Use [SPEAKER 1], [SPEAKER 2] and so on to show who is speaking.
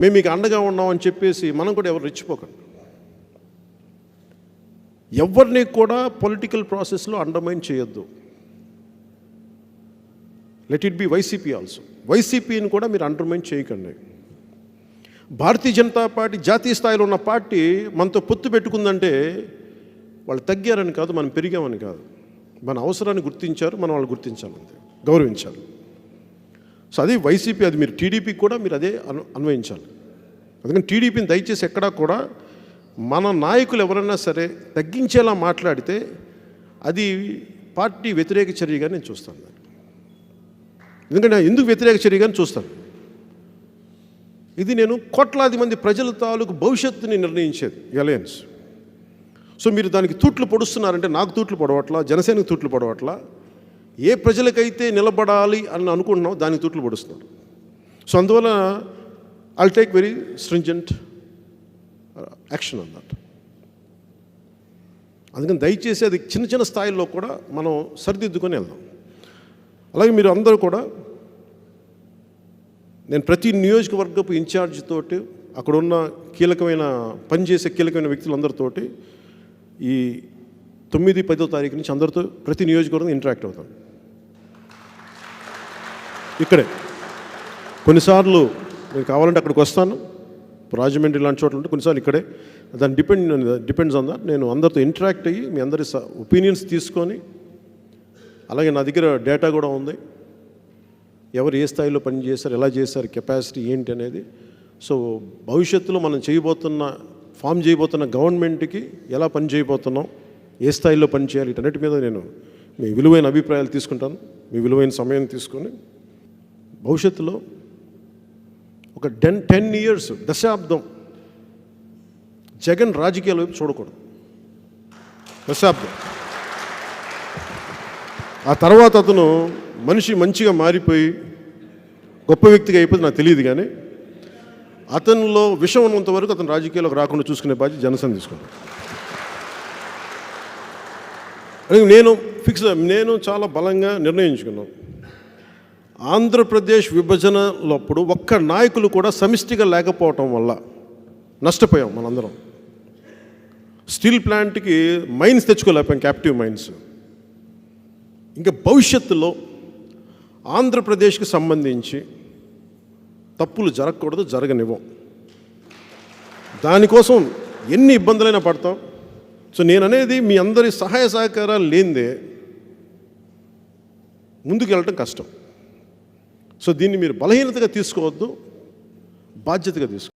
[SPEAKER 1] మేము మీకు అండగా ఉన్నామని చెప్పేసి మనం కూడా ఎవరు రెచ్చిపోకండి. ఎవరిని కూడా పొలిటికల్ ప్రాసెస్లో అండర్మైన్ చేయొద్దు. Let it be YCP also. వైసీపీని కూడా మీరు అండర్మైన్ చేయకండి. భారతీయ జనతా పార్టీ జాతీయ స్థాయిలో ఉన్న పార్టీ మనతో పొత్తు పెట్టుకుందంటే వాళ్ళు తగ్గారని కాదు, మనం పెరిగామని కాదు. మన అవసరాన్ని గుర్తించారు, మనం వాళ్ళు గుర్తించాలంతే, గౌరవించాలి. సో అది వైసీపీ, అది మీరు టీడీపీకి కూడా మీరు అదే అన్వయించాలి. అందుకని టీడీపీని దయచేసి ఎక్కడా కూడా మన నాయకులు ఎవరైనా సరే తగ్గించేలా మాట్లాడితే అది పార్టీ వ్యతిరేక చర్యగా నేను చూస్తాను. ఎందుకంటే ఎందుకు వ్యతిరేక చర్యగా చూస్తాను, ఇది నేను కోట్లాది మంది ప్రజల తాలూకు భవిష్యత్తుని నిర్ణయించేది అలయన్స్. సో మీరు దానికి తూట్లు పొడుస్తున్నారంటే నాకు తూట్లు పొడవట్లా, జనసేనకు తూట్లు పొడవట్లా. ఏ ప్రజలకైతే నిలబడాలి అని అనుకుంటున్నామో దానికి తూట్లు పొడుస్తున్నారు. సో అందువల్ల I'll take very stringent action అన్నమాట. అందుకని దయచేసి అది చిన్న చిన్న స్థాయిల్లో కూడా మనం సరిదిద్దుకొని వెళ్దాం. అలాగే మీరు అందరూ కూడా, నేను ప్రతి నియోజకవర్గపు ఇన్ఛార్జ్ తోటి, అక్కడున్న కీలకమైన పనిచేసే కీలకమైన వ్యక్తులందరితోటి ఈ 9-10వ తారీఖు నుంచి అందరితో ప్రతి నియోజకవర్గం ఇంటరాక్ట్ అవుతాను. ఇక్కడే కొన్నిసార్లు నేను కావాలంటే అక్కడికి వస్తాను, రాజమండ్రి లాంటి చోట్ల ఉంటే, కొన్నిసార్లు ఇక్కడే. దాని డిపెండ్స్ ఆన్ దట్. నేను అందరితో ఇంటరాక్ట్ అయ్యి మీ అందరి ఒపీనియన్స్ తీసుకొని, అలాగే నా దగ్గర డేటా కూడా ఉంది, ఎవరు ఏ స్థాయిలో పని చేశారు, ఎలా చేశారు, కెపాసిటీ ఏంటి అనేది. సో భవిష్యత్తులో మనం ఫామ్ చేయబోతున్న గవర్నమెంట్కి ఎలా పని చేయబోతున్నాం, ఏ స్థాయిలో పని చేయాలి, వీటన్నిటి మీద నేను మీ విలువైన అభిప్రాయాలు తీసుకుంటాను. మీ విలువైన సమయం తీసుకొని భవిష్యత్తులో ఒక 10 years, దశాబ్దం జగన్ రాజకీయాల వైపు చూడకూడదు. దశాబ్దం ఆ తర్వాత అతను మనిషి మంచిగా మారిపోయి గొప్ప వ్యక్తిగా అయిపోతే నాకు తెలియదు, కానీ అతనిలో విషం ఉన్నంత వరకు అతను రాజకీయాలకు రాకుండా చూసుకునే బాధ్యత జనసేన తీసుకుంటాను. నేను చాలా బలంగా నిర్ణయించుకున్నాను. ఆంధ్రప్రదేశ్ విభజనలోప్పుడు ఒక్క నాయకులు కూడా సమిష్టిగా లేకపోవటం వల్ల నష్టపోయాం మనందరం. స్టీల్ ప్లాంట్కి మైన్స్ తెచ్చుకోలేకపోయాం, క్యాప్టివ్ మైన్స్. ఇంకా భవిష్యత్తులో ఆంధ్రప్రదేశ్కి సంబంధించి తప్పులు జరగకూడదు, జరగనివ్వం. దానికోసం ఎన్ని ఇబ్బందులైనా పడతాం. సో నేను అనేది మీ అందరి సహాయ సహకారాలు లేనిదే ముందుకు వెళ్ళటం కష్టం. సో దీన్ని మీరు బలహీనతగా తీసుకోవద్దు, బాధ్యతగా తీసుకో.